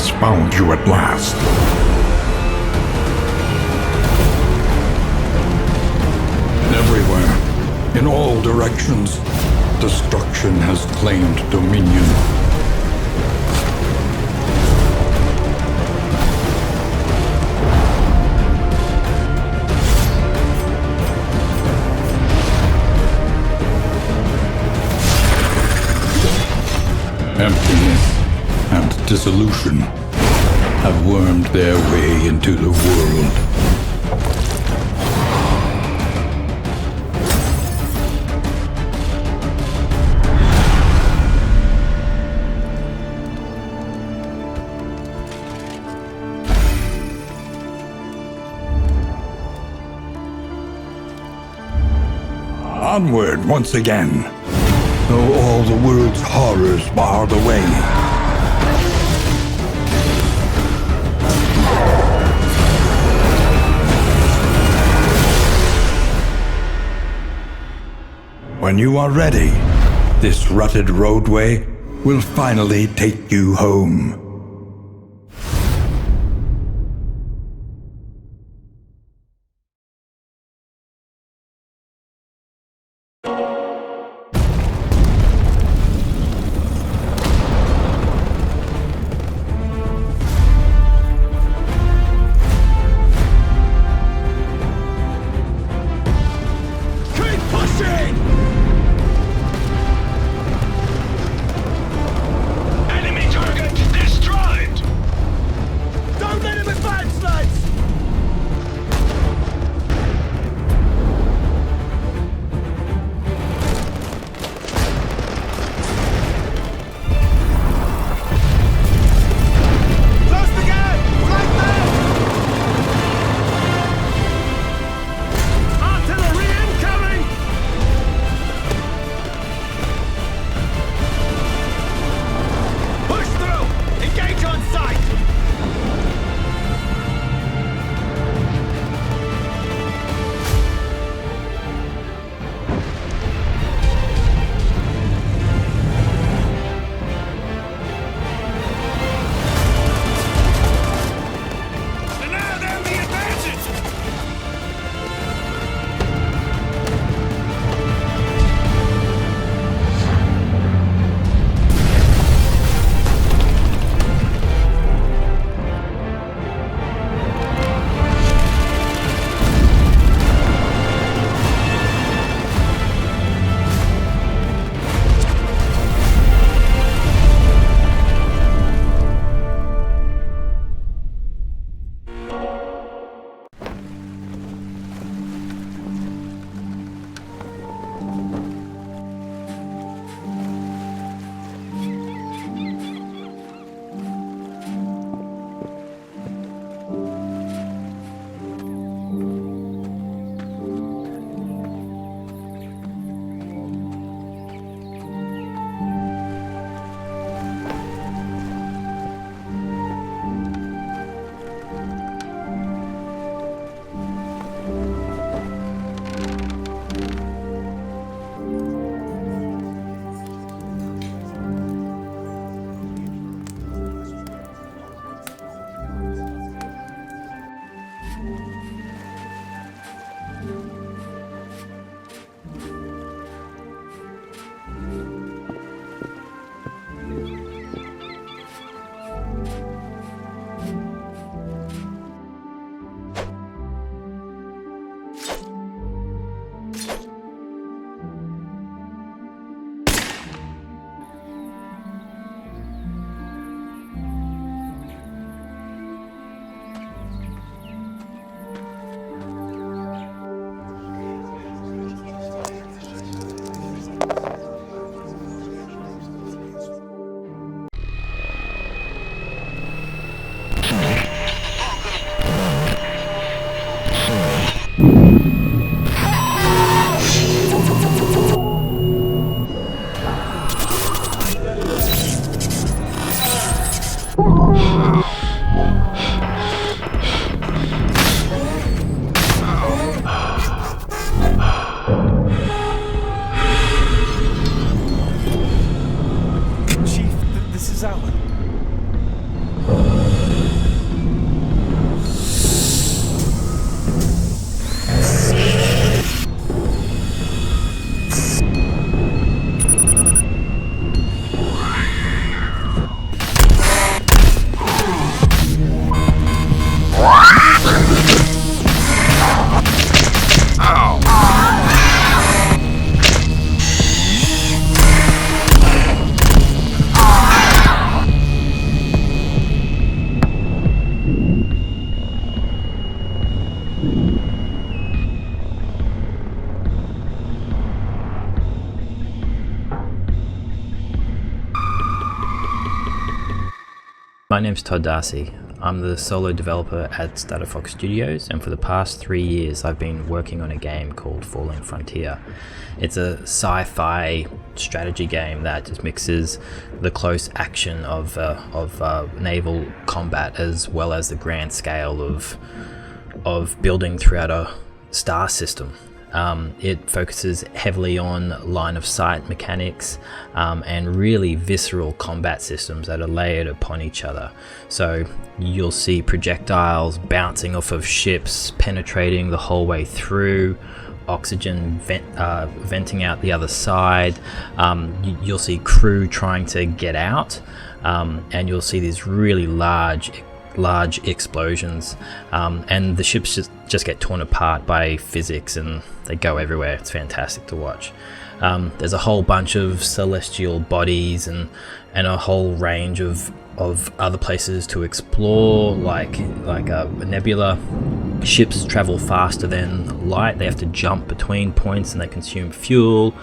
has found you at last. Everywhere, in all directions, destruction has claimed dominion. Emptiness and dissolution have wormed their way into the world. Onward once again, though all the world's horrors bar the way. When you are ready, this rutted roadway will finally take you home. Enemy target destroyed! My name's Todd Darcy. I'm the solo developer at Starter Fox Studios, and for the past 3 years I've been working on a game called Falling Frontier. It's a sci-fi strategy game that just mixes the close action of naval combat as well as the grand scale of building throughout a star system. It focuses heavily on line of sight mechanics and really visceral combat systems that are layered upon each other. So you'll see projectiles bouncing off of ships, penetrating the whole way through, oxygen venting out the other side. You'll see crew trying to get out, and you'll see these really large explosions, and the ships just get torn apart by physics and they go everywhere. It's fantastic to watch. There's a whole bunch of celestial bodies and a whole range of other places to explore, like a nebula. Ships travel faster than light. They have to jump between points and they consume fuel.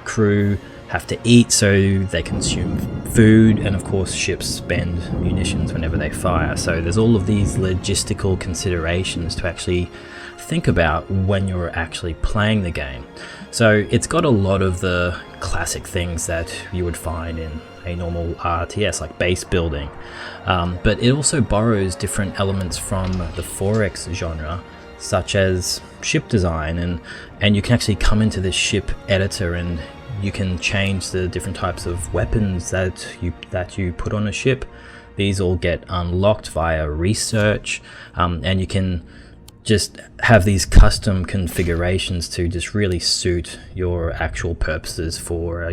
Crew have to eat, so they consume food, and of course ships spend munitions whenever they fire. So there's all of these logistical considerations to actually think about when you're actually playing the game. So it's got a lot of the classic things that you would find in a normal RTS, like base building, but it also borrows different elements from the 4X genre, such as ship design, and you can actually come into this ship editor and you can change the different types of weapons that you put on a ship. These all get unlocked via research, and you can just have these custom configurations to just really suit your actual purposes for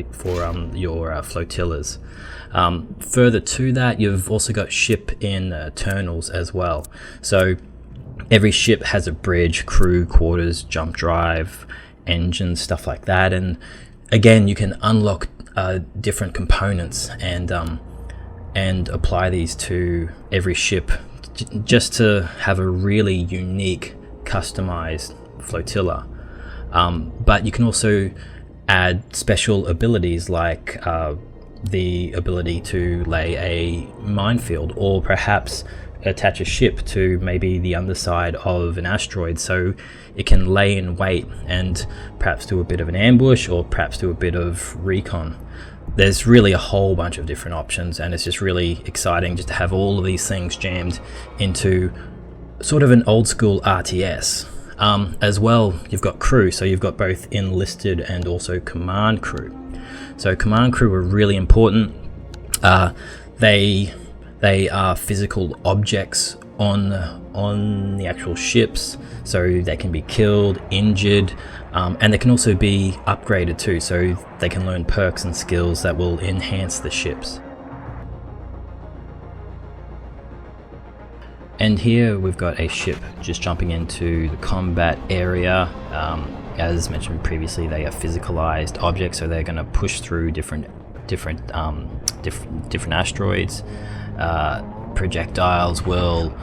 your flotillas. Further to that, you've also got ship internals as well. So every ship has a bridge, crew quarters, jump drive, engine, stuff like that, and again, you can unlock different components and apply these to every ship just to have a really unique, customized flotilla. But you can also add special abilities like the ability to lay a minefield, or perhaps attach a ship to maybe the underside of an asteroid so it can lay in wait and perhaps do a bit of an ambush or perhaps do a bit of recon. There's really a whole bunch of different options, and it's just really exciting just to have all of these things jammed into sort of an old school RTS. As well, you've got crew, so you've got both enlisted and also command crew. So command crew are really important. They are physical objects on the actual ships, so they can be killed, injured, and they can also be upgraded too, so they can learn perks and skills that will enhance the ships. And here we've got a ship just jumping into the combat area. As mentioned previously, they are physicalized objects, so they're going to push through different asteroids. Projectiles will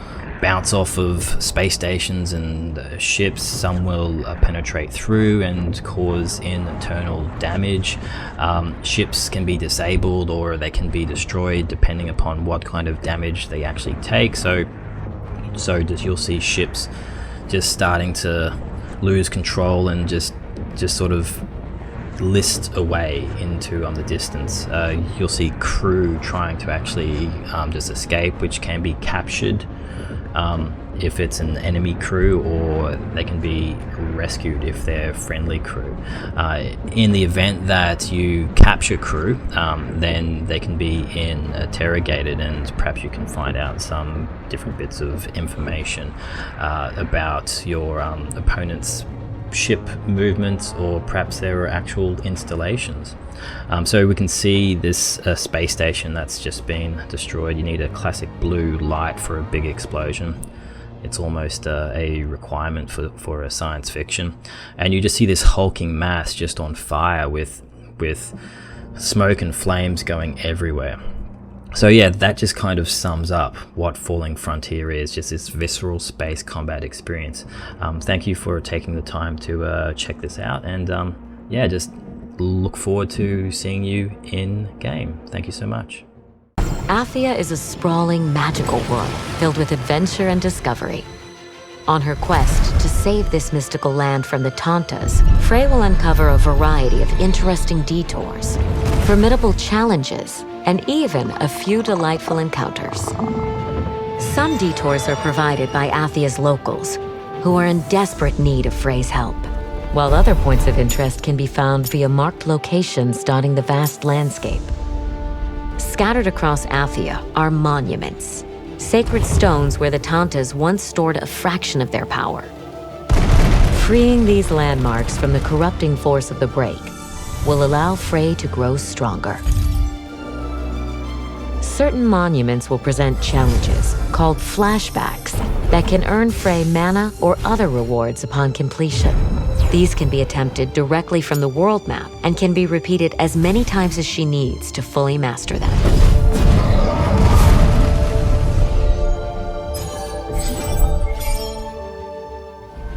bounce off of space stations and ships. Some will penetrate through and cause internal damage. Ships can be disabled or they can be destroyed depending upon what kind of damage they actually take. So you'll see ships just starting to lose control and just sort of list away into the distance. You'll see crew trying to actually just escape, which can be captured if it's an enemy crew, or they can be rescued if they're friendly crew. In the event that you capture crew, then they can be interrogated, and perhaps you can find out some different bits of information about your opponent's ship movements, or perhaps there are actual installations. So we can see this space station that's just been destroyed. You need a classic blue light for a big explosion. It's almost a requirement for a science fiction. And you just see this hulking mass just on fire with smoke and flames going everywhere. So yeah, that just kind of sums up what Falling Frontier is, just this visceral space combat experience. Thank you for taking the time to check this out, and yeah, just look forward to seeing you in game. Thank you so much. Athia is a sprawling, magical world filled with adventure and discovery. On her quest to save this mystical land from the Tantas, Frey will uncover a variety of interesting detours, formidable challenges, and even a few delightful encounters. Some detours are provided by Athia's locals, who are in desperate need of Frey's help, while other points of interest can be found via marked locations dotting the vast landscape. Scattered across Athia are monuments, sacred stones where the Tantas once stored a fraction of their power. Freeing these landmarks from the corrupting force of the break will allow Frey to grow stronger. Certain monuments will present challenges, called flashbacks, that can earn Frey mana or other rewards upon completion. These can be attempted directly from the world map and can be repeated as many times as she needs to fully master them.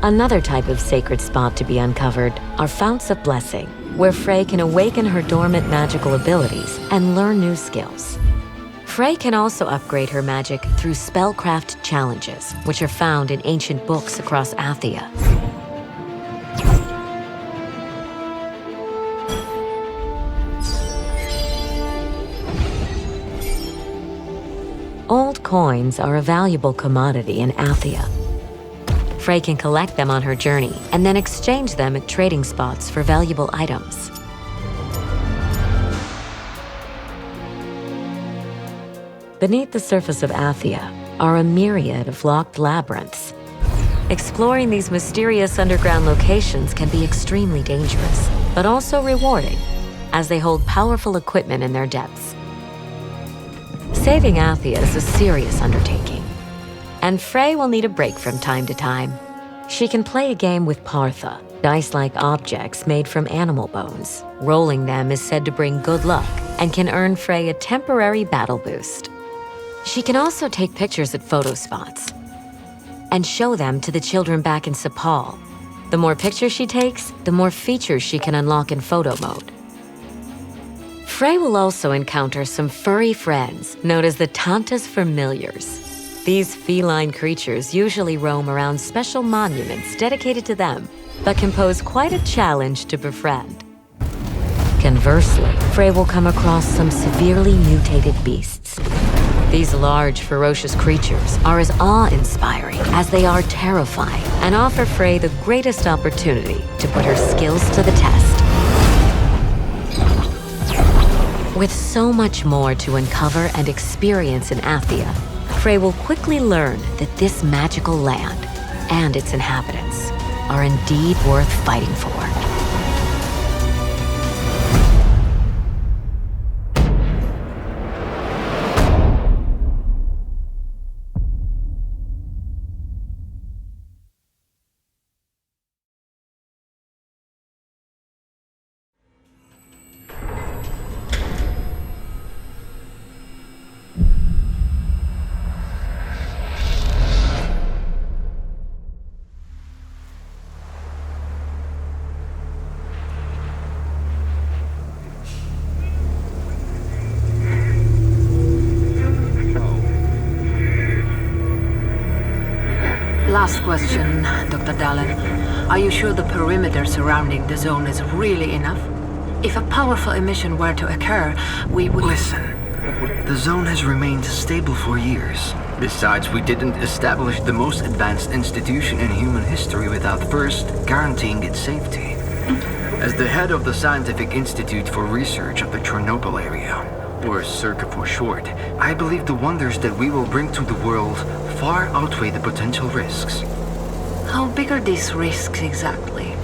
Another type of sacred spot to be uncovered are Founts of Blessing, where Frey can awaken her dormant magical abilities and learn new skills. Frey can also upgrade her magic through spellcraft challenges, which are found in ancient books across Athia. Old coins are a valuable commodity in Athia. Frey can collect them on her journey and then exchange them at trading spots for valuable items. Beneath the surface of Athia are a myriad of locked labyrinths. Exploring these mysterious underground locations can be extremely dangerous, but also rewarding, as they hold powerful equipment in their depths. Saving Athia is a serious undertaking, and Frey will need a break from time to time. She can play a game with Partha, dice-like objects made from animal bones. Rolling them is said to bring good luck and can earn Frey a temporary battle boost. She can also take pictures at photo spots and show them to the children back in Sepal. The more pictures she takes, the more features she can unlock in photo mode. Frey will also encounter some furry friends known as the Tantas Familiars. These feline creatures usually roam around special monuments dedicated to them, but can pose quite a challenge to befriend. Conversely, Frey will come across some severely mutated beasts. These large, ferocious creatures are as awe-inspiring as they are terrifying and offer Frey the greatest opportunity to put her skills to the test. With so much more to uncover and experience in Athia, Frey will quickly learn that this magical land and its inhabitants are indeed worth fighting for. Last question, Dr. Dallin. Are you sure the perimeter surrounding the zone is really enough? If a powerful emission were to occur, we would... Listen, the zone has remained stable for years. Besides, we didn't establish the most advanced institution in human history without first guaranteeing its safety. As the head of the Scientific Institute for Research of the Chernobyl area, or CIRCA for short, I believe the wonders that we will bring to the world far outweigh the potential risks. How big are these risks exactly?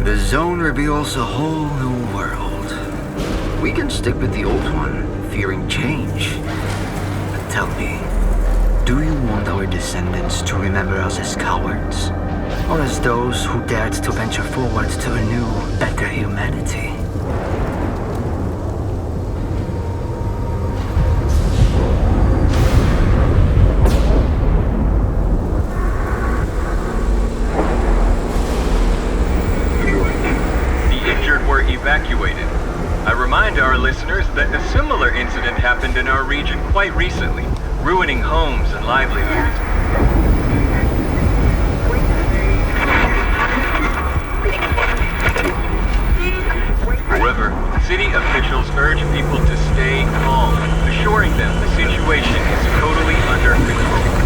The zone reveals a whole new world. We can stick with the old one, fearing change. But tell me, do you want our descendants to remember us as cowards? Or as those who dared to venture forward to a new, better humanity? Evacuated. I remind our listeners that a similar happened in our region quite recently, ruining homes and livelihoods. However, city officials urge people to stay calm, assuring them the situation is totally under control.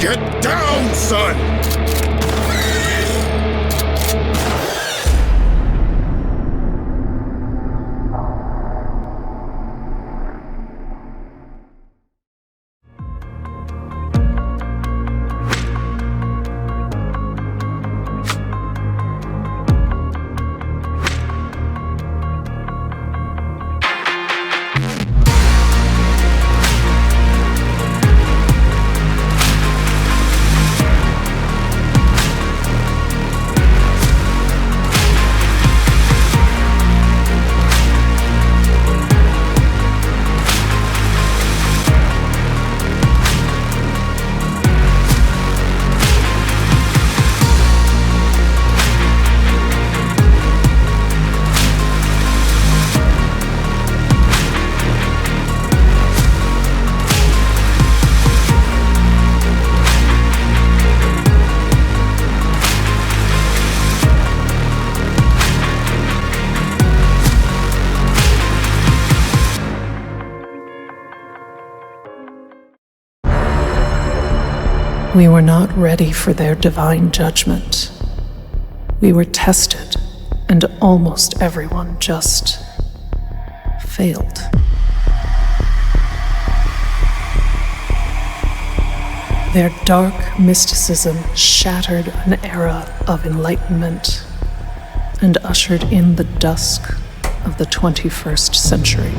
Get down, son! We were not ready for their divine judgment. We were tested, and almost everyone just failed. Their dark mysticism shattered an era of enlightenment and ushered in the dusk of the 21st century.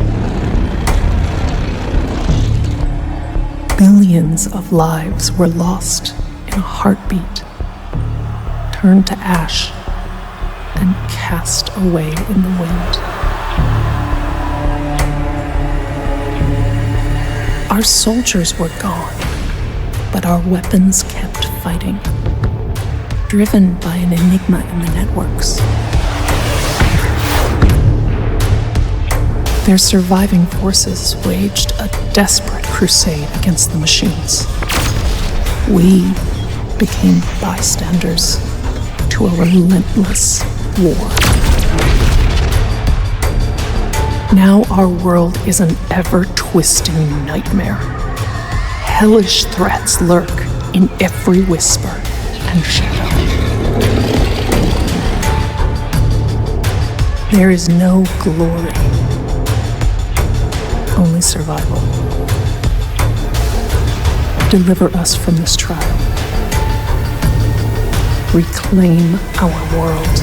Billions of lives were lost in a heartbeat, turned to ash, and cast away in the wind. Our soldiers were gone, but our weapons kept fighting, driven by an enigma in the networks. Their surviving forces waged a desperate crusade against the machines. We became bystanders to a relentless war. Now our world is an ever-twisting nightmare. Hellish threats lurk in every whisper and shadow. There is no glory, only survival. Deliver us from this trial. Reclaim our world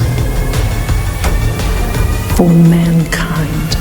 for mankind.